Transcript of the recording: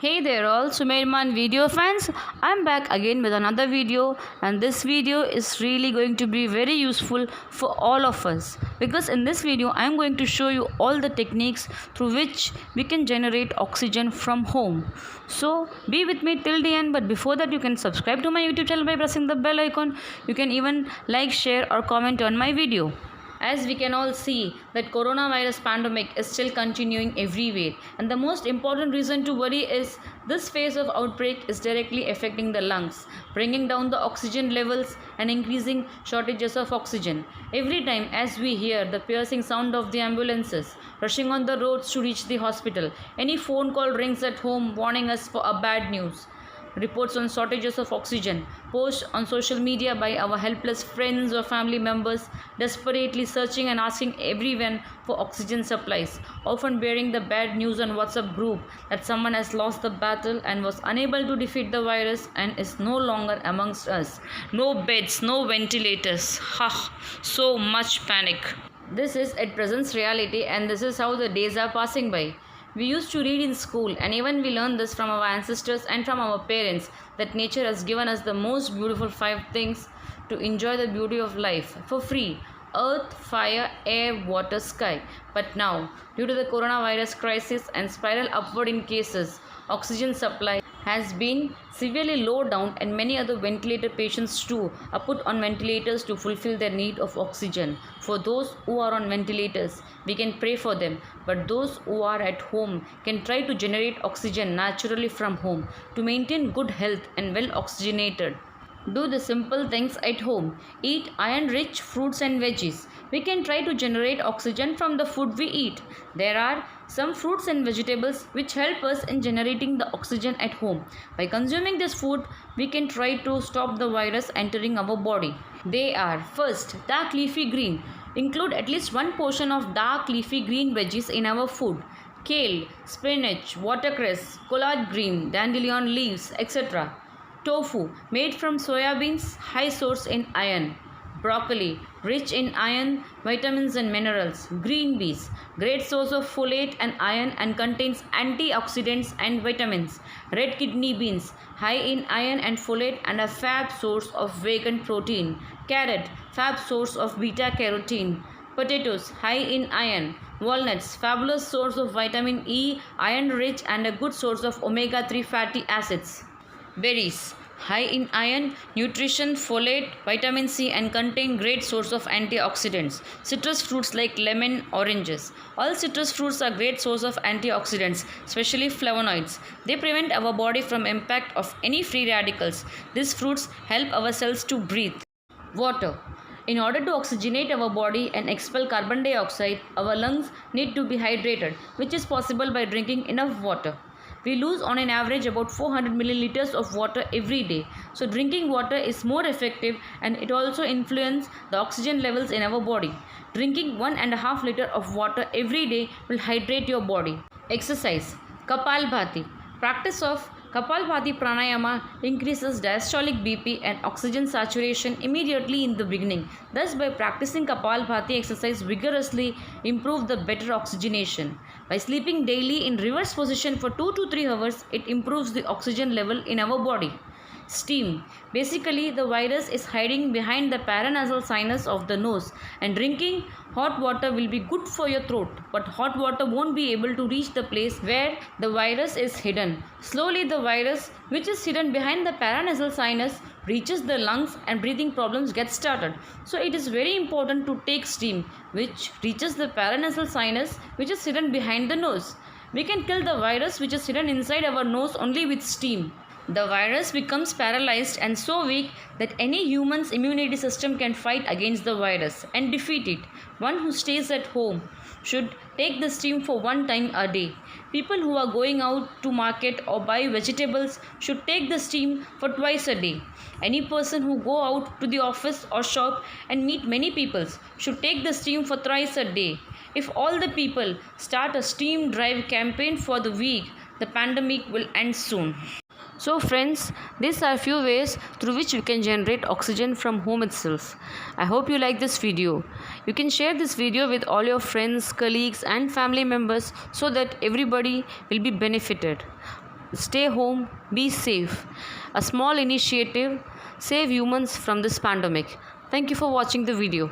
Hey there all Sumerman video fans. I'm back again with another video, and this video is really going to be very useful for all of us because in this video I'm going to show you all the techniques through which we can generate oxygen from home. So be with me till the end, but before that you can subscribe to my YouTube channel by pressing the bell icon. You can even like, share or comment on my video. As we can all see that coronavirus pandemic is still continuing everywhere, and the most important reason to worry is this phase of outbreak is directly affecting the lungs, bringing down the oxygen levels and increasing shortages of oxygen. Every time as we hear the piercing sound of the ambulances rushing on the roads to reach the hospital, any phone call rings at home warning us for a bad news. Reports on shortages of oxygen, posts on social media by our helpless friends or family members, desperately searching and asking everyone for oxygen supplies, often bearing the bad news on WhatsApp group that someone has lost the battle and was unable to defeat the virus and is no longer amongst us. No beds, no ventilators. Ha! So much panic. This is at present reality, and this is how the days are passing by. We used to read in school, and even we learned this from our ancestors and from our parents, that nature has given us the most beautiful 5 things to enjoy the beauty of life for free: earth, fire, air, water, sky. But now, due to the coronavirus crisis and spiral upward in cases, oxygen supply has been severely low down, and many other ventilator patients too are put on ventilators to fulfill their need of oxygen. For those who are on ventilators, we can pray for them, but those who are at home can try to generate oxygen naturally from home to maintain good health and well oxygenated. Do the simple things at home. Eat iron-rich fruits and veggies. We can try to generate oxygen from the food we eat. There are some fruits and vegetables which help us in generating the oxygen at home. By consuming this food, we can try to stop the virus entering our body. They are: first, dark leafy green. Include at least one portion of dark leafy green veggies in our food. Kale, spinach, watercress, collard green, dandelion leaves, etc. Tofu, made from soya beans, high source in iron. Broccoli, rich in iron, vitamins and minerals. Green peas, great source of folate and iron and contains antioxidants and vitamins. Red kidney beans, high in iron and folate and a fab source of vegan protein. Carrot, fab source of beta carotene. Potatoes, high in iron. Walnuts, fabulous source of vitamin E, iron rich and a good source of omega-3 fatty acids. Berries, high in iron, nutrition, folate, vitamin C and contain great source of antioxidants. Citrus fruits like lemon, oranges. All citrus fruits are great source of antioxidants, especially flavonoids. They prevent our body from impact of any free radicals. These fruits help our cells to breathe. Water. In order to oxygenate our body and expel carbon dioxide, our lungs need to be hydrated, which is possible by drinking enough water. We lose on an average about 400 milliliters of water every day. So drinking water is more effective, and it also influences the oxygen levels in our body. Drinking 1.5 liter of water every day will hydrate your body. Exercise. Kapalbhati. Practice of Kapalbhati pranayama increases diastolic BP and oxygen saturation immediately in the beginning. Thus, by practicing Kapalbhati exercise vigorously, improve the better oxygenation. By sleeping daily in reverse position for 2 to 3 hours, it improves the oxygen level in our body. Steam. Basically, the virus is hiding behind the paranasal sinus of the nose, and drinking hot water will be good for your throat, but hot water won't be able to reach the place where the virus is hidden. Slowly, the virus, which is hidden behind the paranasal sinus, reaches the lungs and breathing problems get started. So it is very important to take steam, which reaches the paranasal sinus, which is hidden behind the nose. We can kill the virus which is hidden inside our nose only with steam. The virus becomes paralyzed and so weak that any human's immunity system can fight against the virus and defeat it. One who stays at home should take the steam for 1 time a day. People who are going out to market or buy vegetables should take the steam for twice a day. Any person who go out to the office or shop and meet many people should take the steam for thrice a day. If all the people start a steam drive campaign for the week, the pandemic will end soon. So friends, these are few ways through which you can generate oxygen from home itself. I hope you like this video. You can share this video with all your friends, colleagues and family members so that everybody will be benefited. stay home, be safe. A small initiative save humans from this pandemic. Thank you for watching the video.